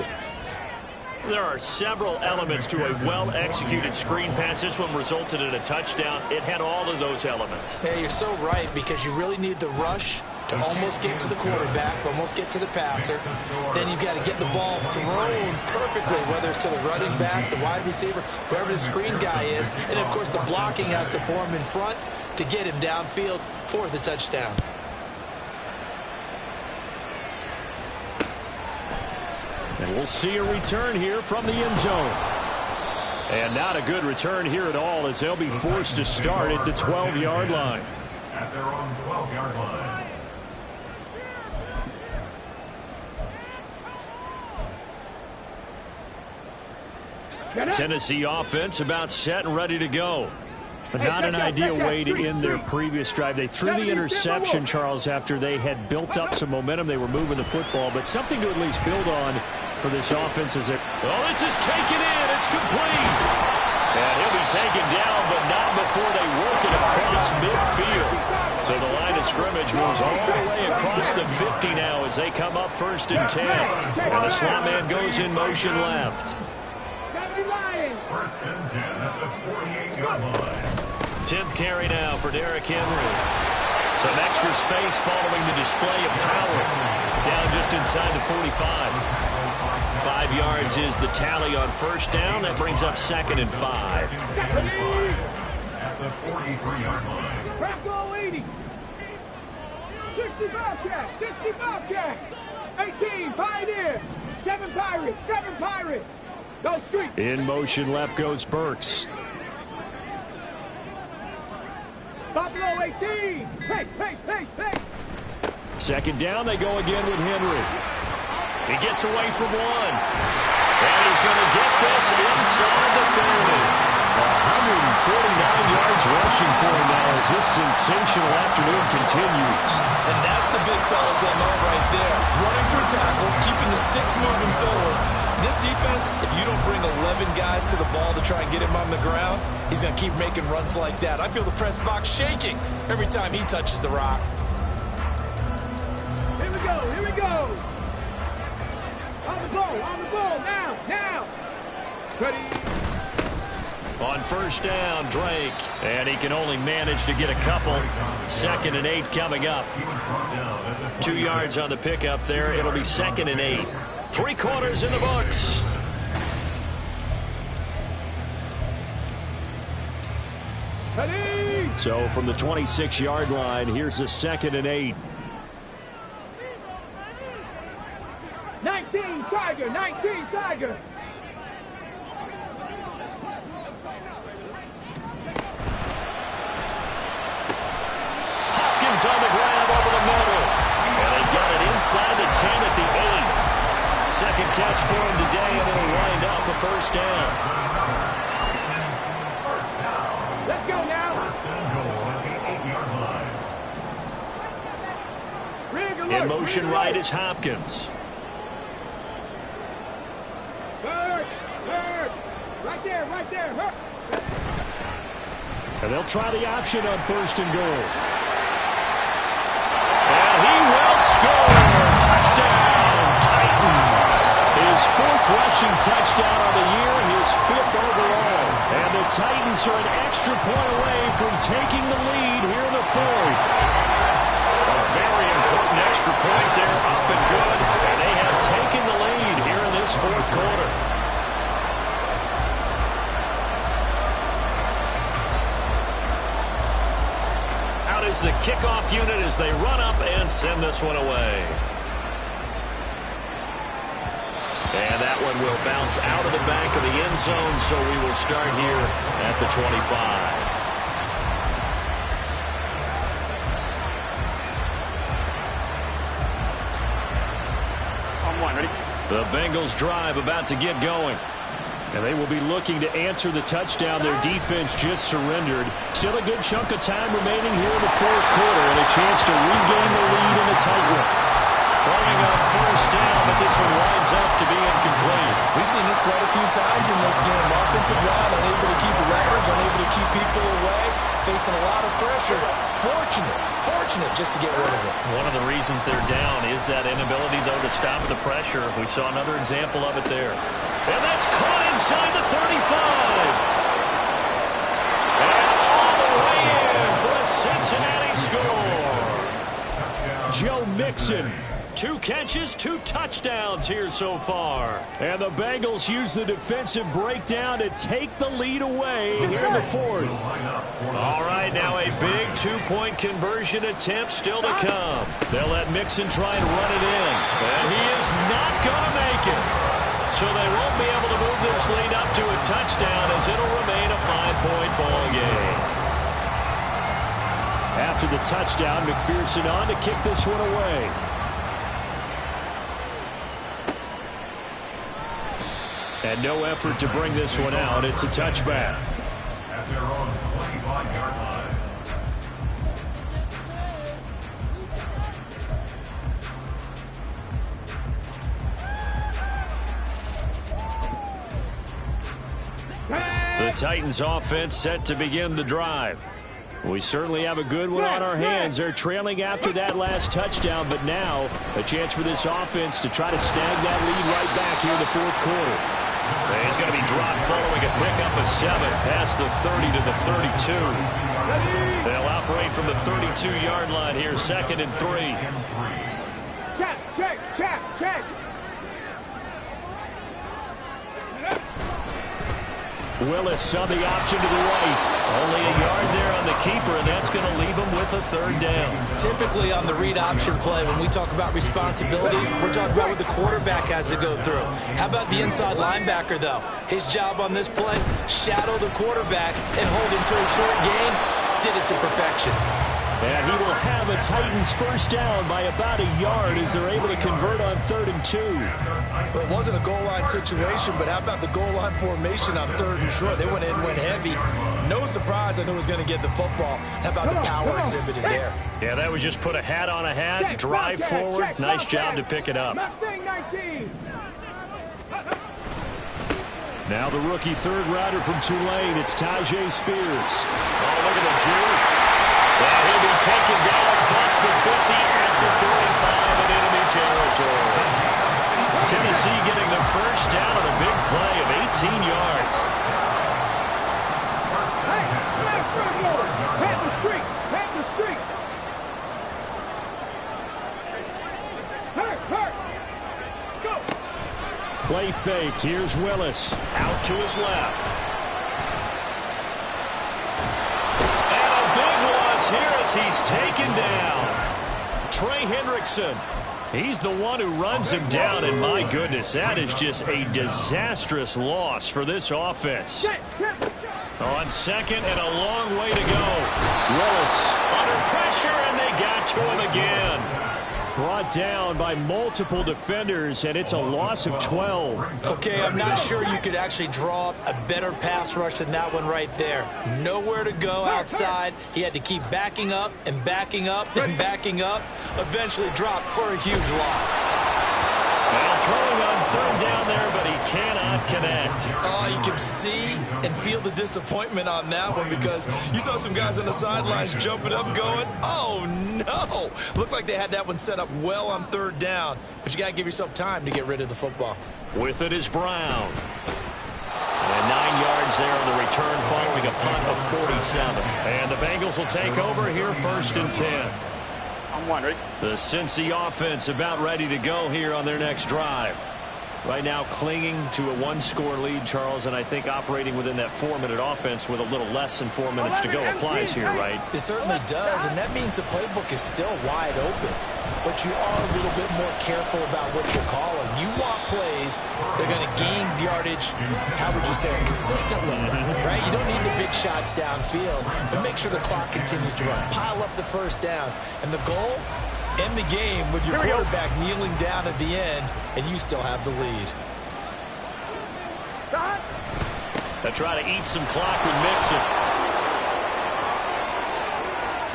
Speaker 1: There are several elements to a well-executed screen pass. This one resulted in a touchdown. It had all of those elements.
Speaker 6: Yeah, you're so right, because you really need the rush to almost get to the quarterback, almost get to the passer. Then you've got to get the ball thrown perfectly, whether it's to the running back, the wide receiver, whoever the screen guy is. And, of course, the blocking has to form in front to get him downfield for the touchdown.
Speaker 1: And we'll see a return here from the end zone. And not a good return here at all, as they'll be forced to start at the 12-yard line.
Speaker 5: At their own 12-yard line.
Speaker 1: Tennessee offense about set and ready to go. But not an ideal way to end their previous drive. They threw the interception, Charles, after they had built up some momentum. They were moving the football, but something to at least build on for this offense. As this is taken in. It's complete. And he'll be taken down, but not before they work it across midfield. So the line of scrimmage moves all the way across the 50 now as they come up 1st and 10. And the slot man goes in motion left.
Speaker 5: 1st and 10 at the 48-yard line.
Speaker 1: 10th carry now for Derrick Henry. Some extra space following the display of power. Down just inside the 45. 5 yards is the tally on 1st down. That brings up 2nd and 5.
Speaker 5: At the 43-yard line.
Speaker 4: Crack all 80. 65 check. 65 check. 18 Pioneer. 7 Pirates. 7 Pirates. Go street.
Speaker 1: In motion left goes Burks.
Speaker 4: Buffalo 18. Pace.
Speaker 1: 2nd down, they go again with Henry. He gets away from one. And he's going to get this inside the 30. 149 yards rushing for him now as this sensational afternoon continues.
Speaker 6: And that's the big fella's MO right there. Running through tackles, keeping the sticks moving forward. This defense, if you don't bring 11 guys to the ball to try and get him on the ground, he's going to keep making runs like that. I feel the press box shaking every time he touches the rock.
Speaker 4: Here we go, here we go. On the ball, now. Ready.
Speaker 1: On first down, Drake. And he can only manage to get a couple. 2nd and 8 coming up. 2 yards on the pickup there. It'll be 2nd and 8. 3 quarters in the books.
Speaker 4: Ready.
Speaker 7: So from the 26-yard line, here's a 2nd and 8.
Speaker 4: 19 Tiger.
Speaker 1: Hopkins on the grab over the middle. And they've got it inside the 10 at the 8. Second catch for him today, and it'll wind up a first down.
Speaker 4: Let's go now.
Speaker 1: In motion right is Hopkins.
Speaker 4: Right there.
Speaker 7: And they'll try the option on 1st and goal.
Speaker 1: And he will score. Touchdown, Titans. His 4th rushing touchdown of the year, his 5th overall. And the Titans are an extra point away from taking the lead here in the 4th. A very important extra point there, up and good. And they have taken the lead here in this 4th quarter. Is the kickoff unit as they run up and send this one away. And that one will bounce out of the back of the end zone, so we will start here at the 25.
Speaker 7: On 1, ready?
Speaker 1: The Bengals drive about to get going.
Speaker 7: And they will be looking to answer the touchdown their defense just surrendered. Still a good chunk of time remaining here in the 4th quarter and a chance to regain the lead in the tight one.
Speaker 1: Throwing on first down, but this one winds up to be incomplete.
Speaker 6: We've seen this quite a few times in this game. Offensive line unable to keep leverage, unable to keep people away, facing a lot of pressure. Fortunate just to get rid of it.
Speaker 1: One of the reasons they're down is that inability, though, to stop the pressure. We saw another example of it there. And that's caught inside the 35. And all the way in for a Cincinnati score.
Speaker 7: Joe Mixon.
Speaker 1: 2 catches, 2 touchdowns here so far.
Speaker 7: And the Bengals use the defensive breakdown to take the lead away here in the 4th.
Speaker 1: All right, now a big 2-point conversion attempt still to come. They'll let Mixon try and run it in. And he is not going to make it. So they won't be able to move this lead up to a touchdown as it'll remain a 5-point ball game.
Speaker 7: After the touchdown, McPherson on to kick this one away. And no effort to bring this one out. It's a touchback.
Speaker 5: At their own 25-yard line.
Speaker 1: The Titans offense set to begin the drive. We certainly have a good one on our hands. They're trailing after that last touchdown, but now a chance for this offense to try to snag that lead right back here in the 4th quarter. He's going to be dropped following a pickup of 7 past the 30 to the 32. They'll operate from the 32-yard line here, 2nd and 3.
Speaker 4: Check.
Speaker 7: Willis on the option to the right.
Speaker 1: Only a yard there on the keeper, and that's going to leave him with a 3rd down.
Speaker 6: Typically on the read option play, when we talk about responsibilities, we're talking about what the quarterback has to go through. How about the inside linebacker, though? His job on this play, shadow the quarterback and hold him to a short gain. Did it to perfection.
Speaker 7: And he will have a Titans 1st down by about a yard as they're able to convert on 3rd and 2.
Speaker 6: Well, it wasn't a goal line situation, but how about the goal line formation on 3rd and short? They went heavy. No surprise I knew he was going to get the football. How about the power exhibited there?
Speaker 1: Yeah, that was just put a hat on a hat, drive forward. Nice job to pick it up.
Speaker 7: Now the rookie 3rd rounder from Tulane, it's Tajay Spears.
Speaker 1: Oh, look at the juke. Well, he'll be taken down across the 50 at the 45 and yards.
Speaker 4: Hey, left front forward. Pat the streak. Pat the streak. Hurt. Go.
Speaker 7: Play fake. Here's Willis.
Speaker 1: Out to his left. And a big loss here as he's taken down. Trey Hendrickson. He's the one who runs him down, and my goodness, that is just a disastrous loss for this offense. On second and a long way to go. Willis under pressure, and they got to him again. Brought down by multiple defenders, and it's a loss of 12.
Speaker 6: Okay, I'm not sure you could actually draw up a better pass rush than that one right there. Nowhere to go outside. He had to keep backing up and backing up and backing up. Eventually dropped for a huge loss.
Speaker 1: Well, throwing on third down there, but he cannot connect.
Speaker 6: Oh, you can see and feel the disappointment on that one because you saw some guys on the sidelines jumping up going, oh, no. Looked like they had that one set up well on third down, but you got to give yourself time to get rid of the football.
Speaker 1: With it is Brown. And 9 yards there on the return following a punt of 47. And the Bengals will take over here 1st and 10. The Cincy offense about ready to go here on their next drive. Right now clinging to a one-score lead, Charles, and I think operating within that 4-minute offense with a little less than 4 minutes to go applies here, right?
Speaker 6: It certainly does, and that means the playbook is still wide open. But you are a little bit more careful about what you're calling. You want plays that are going to gain yardage, how would you say it, consistently, right? You don't need the big shots downfield, but make sure the clock continues to run. Pile up the first downs. And the goal, end the game with your quarterback kneeling down at the end, and you still have the lead.
Speaker 1: They try to eat some clock with Mixon.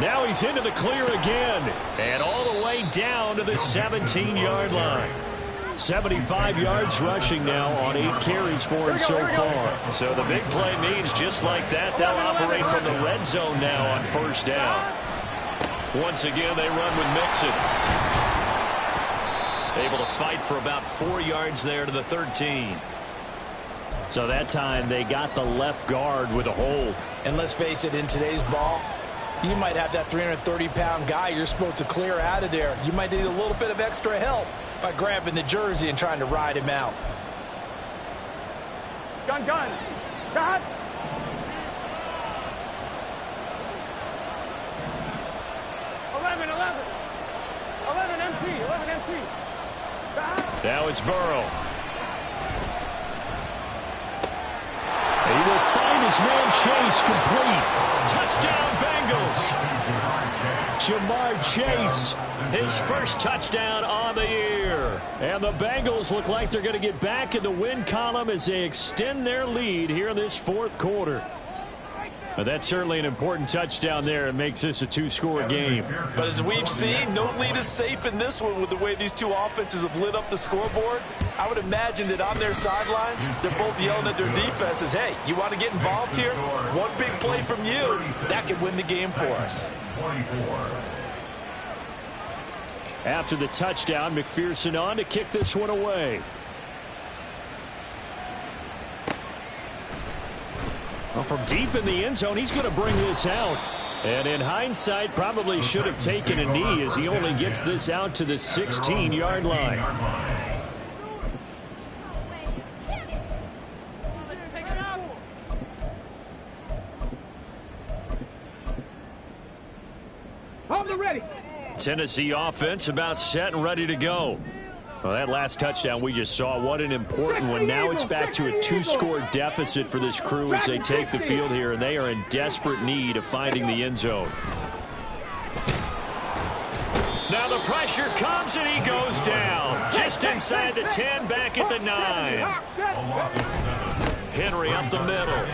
Speaker 1: Now he's into the clear again, and all the way down to the 17-yard line. 75 yards rushing now on 8 carries for him so far. So the big play means just like that, they'll operate from the red zone now on 1st down. Once again, they run with Mixon. Able to fight for about 4 yards there to the 13. So that time they got the left guard with a hold.
Speaker 6: And let's face it, in today's ball, you might have that 330-pound guy you're supposed to clear out of there. You might need a little bit of extra help by grabbing the jersey and trying to ride him out.
Speaker 4: Gun. 11 empty.
Speaker 1: Now it's Burrow. He will find his man Chase complete. Touchdown Bengals. Jamar Chase, his first touchdown on the year. And the Bengals look like they're going to get back in the win column as they extend their lead here in this 4th quarter. But that's certainly an important touchdown there and makes this a 2-score game.
Speaker 6: But as we've seen, no lead is safe in this one with the way these two offenses have lit up the scoreboard. I would imagine that on their sidelines, they're both yelling at their defenses, hey, you want to get involved here? One big play from you, that could win the game for us.
Speaker 7: After the touchdown, McPherson on to kick this one away. Well, from deep in the end zone, he's going to bring this out. And in hindsight, probably should have taken a knee as he only gets this out to the 16-yard line.
Speaker 4: Hold it ready.
Speaker 1: Tennessee offense about set and ready to go. Well, that last touchdown we just saw, what an important one. Now it's back to a 2-score deficit for this crew as they take the field here, and they are in desperate need of finding the end zone. Now the pressure comes, and he goes down. Just inside the 10, back at the 9. Henry up the middle.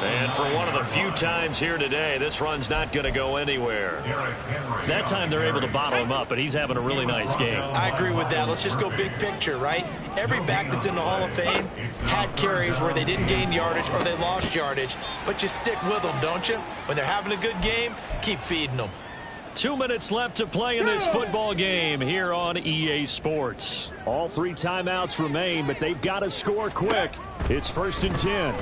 Speaker 1: And for one of the few times here today, this run's not going to go anywhere. That time they're able to bottle him up, but he's having a really nice game.
Speaker 6: I agree with that. Let's just go big picture, right? Every back that's in the Hall of Fame had carries where they didn't gain yardage or they lost yardage, but you stick with them, don't you? When they're having a good game, keep feeding them.
Speaker 1: 2 minutes left to play in this football game here on EA Sports.
Speaker 7: All 3 timeouts remain, but they've got to score quick. It's 1st and 10.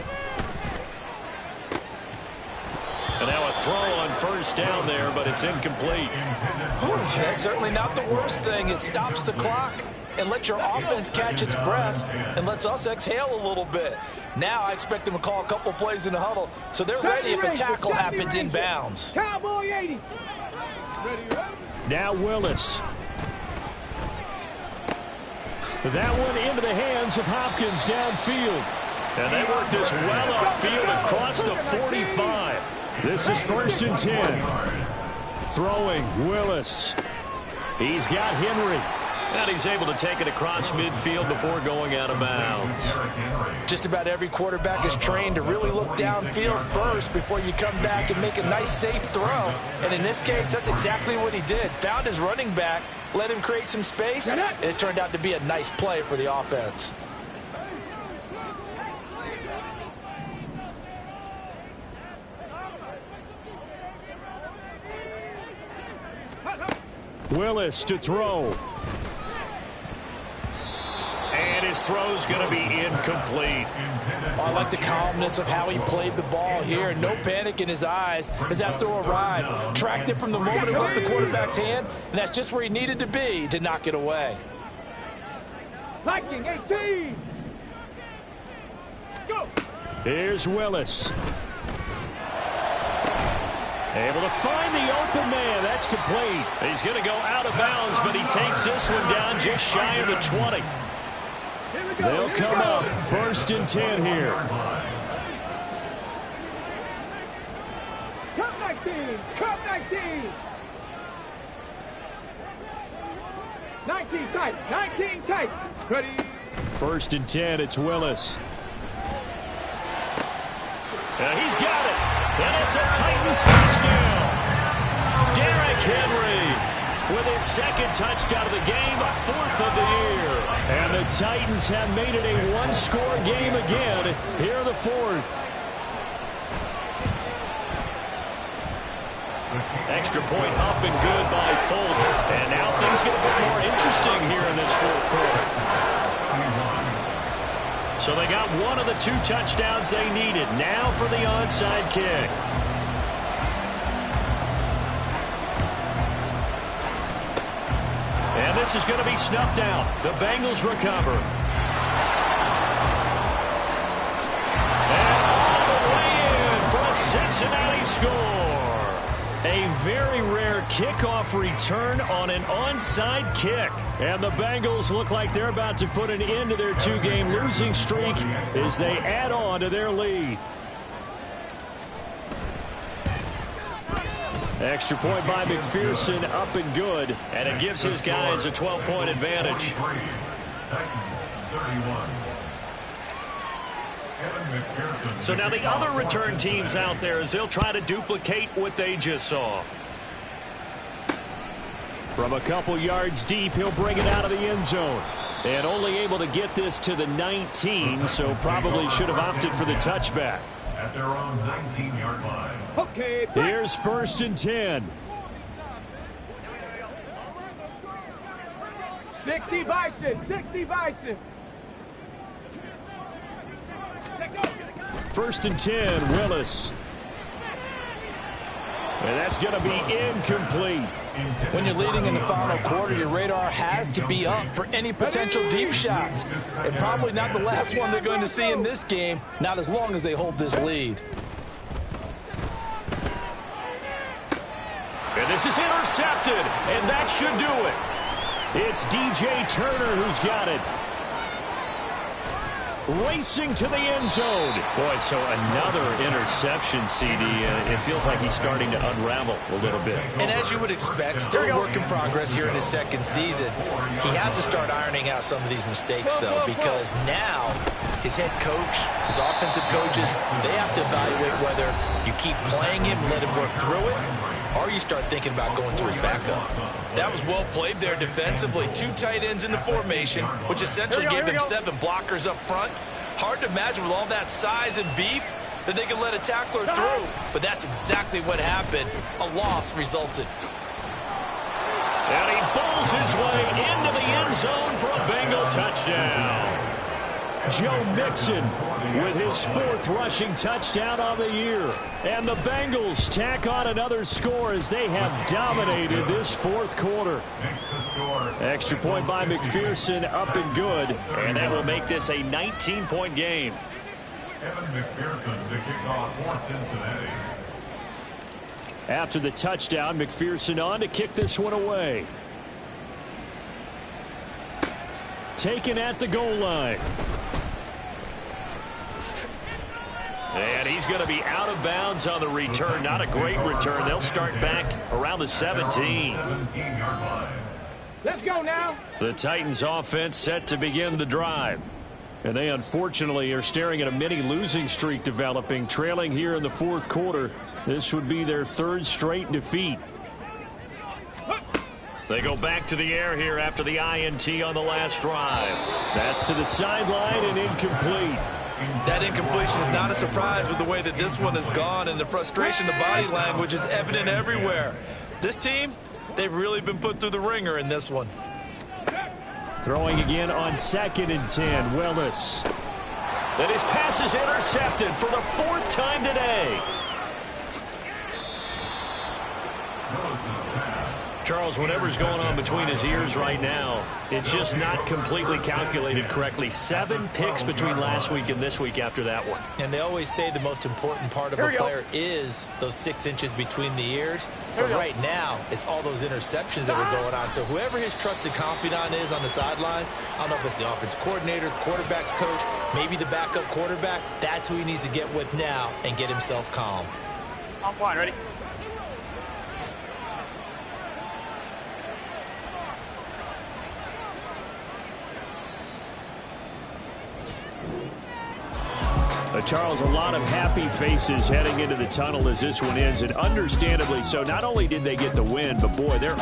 Speaker 1: And now a throw on 1st down there, but it's incomplete.
Speaker 3: That's certainly not the worst thing. It stops the clock and lets your offense catch its breath and lets us exhale a little bit. Now I expect them to call a couple plays in the huddle, so they're ready if a tackle happens inbounds.
Speaker 4: Cowboy 80.
Speaker 7: Now Willis. That one into the hands of Hopkins downfield.
Speaker 1: And they work this well upfield across the 45.
Speaker 7: This is 1st and 10. Throwing, Willis. He's got Henry.
Speaker 1: And he's able to take it across midfield before going out of bounds.
Speaker 3: Just about every quarterback is trained to really look downfield first before you come back and make a nice, safe throw. And in this case, that's exactly what he did. Found his running back, let him create some space, and it turned out to be a nice play for the offense.
Speaker 7: Willis to throw.
Speaker 1: And his throw's going to be incomplete.
Speaker 3: I like the calmness of how he played the ball here. No panic in his eyes as that throw arrived. Tracked it from the moment it left the quarterback's hand, and that's just where he needed to be to knock it away.
Speaker 4: Viking 18. Go.
Speaker 7: Here's Willis. Able to find the open man. That's complete.
Speaker 1: He's going to go out of bounds, but he takes this one down just shy of the 20.
Speaker 7: They'll come up 1st and 10 here.
Speaker 4: Come 19. Come 19. 19 tight. 19 tight. Ready.
Speaker 7: 1st and 10. It's Willis.
Speaker 1: And he's got it. And it's a Titans touchdown. Derrick Henry with his 2nd touchdown of the game, 4th of the year.
Speaker 7: And the Titans have made it a one-score game again here in the 4th.
Speaker 1: Extra point up and good by Fulton. And now things get a bit more interesting here in this 4th quarter. So they got one of the 2 touchdowns they needed. Now for the onside kick. And this is going to be snuffed out. The Bengals recover. And all the way in for a Cincinnati score. A very rare kickoff return on an onside kick. And the Bengals look like they're about to put an end to their 2-game losing streak as they add on to their lead. Extra point by McPherson, up and good. And it gives his guys a 12-point advantage. So now the other return teams out there as they'll try to duplicate what they just saw.
Speaker 7: From a couple yards deep, he'll bring it out of the end zone. And only able to get this to the 19, so probably should have opted for the touchback.
Speaker 5: At their own 19-yard line.
Speaker 4: Okay.
Speaker 7: Here's 1st and 10.
Speaker 4: 60 Bison. 60 Bison.
Speaker 7: 1st and 10, Willis. And that's going to be incomplete.
Speaker 3: When you're leading in the final quarter, your radar has to be up for any potential deep shots. And probably not the last one they're going to see in this game, not as long as they hold this lead.
Speaker 1: And this is intercepted, and that should do it.
Speaker 7: It's DJ Turner who's got it. Racing to the end zone.
Speaker 1: Boy, so another interception, CD. It feels like he's starting to unravel a little bit.
Speaker 6: And as you would expect, still a work in progress here in his 2nd season. He has to start ironing out some of these mistakes, though, because now his head coach, his offensive coaches, they have to evaluate whether you keep playing him, let him work through it, or you start thinking about going to his backup. That was well played there defensively. 2 tight ends in the formation, which essentially gave him 7 blockers up front. Hard to imagine with all that size and beef that they could let a tackler through. But that's exactly what happened. A loss resulted.
Speaker 1: And he bulls his way into the end zone for a Bengal touchdown. Joe Mixon with his 4th rushing touchdown on the year. And the Bengals tack on another score as they have dominated this 4th quarter. Extra point by McPherson, up and good. And that will make this a 19-point game.
Speaker 5: Evan McPherson to kick off for Cincinnati.
Speaker 7: After the touchdown, McPherson on to kick this one away. Taken at the goal line.
Speaker 1: And he's going to be out of bounds on the return. Not a great return. They'll start back around the 17.
Speaker 5: 17-yard line.
Speaker 4: Let's go now.
Speaker 1: The Titans offense set to begin the drive.
Speaker 7: And they unfortunately are staring at a mini losing streak developing, trailing here in the 4th quarter. This would be their 3rd straight defeat.
Speaker 1: They go back to the air here after the INT on the last drive.
Speaker 7: That's to the sideline and incomplete.
Speaker 6: That incompletion is not a surprise with the way that this one has gone, and the frustration, the body language is evident everywhere. This team, they've really been put through the ringer in this one.
Speaker 7: Throwing again on 2nd and 10, Willis.
Speaker 1: And his pass is intercepted for the 4th time today. Charles, whatever's going on between his ears right now, it's just not completely calculated correctly. 7 picks between last week and this week after that one.
Speaker 6: And they always say the most important part of a player is those 6 inches between the ears. But right now, it's all those interceptions that are going on. So whoever his trusted confidant is on the sidelines, I don't know if it's the offense coordinator, quarterback's coach, maybe the backup quarterback, that's who he needs to get with now and get himself calm.
Speaker 4: I'm fine. Ready?
Speaker 7: Charles, a lot of happy faces heading into the tunnel as this one ends, and understandably so. Not only did they get the win, but boy, they're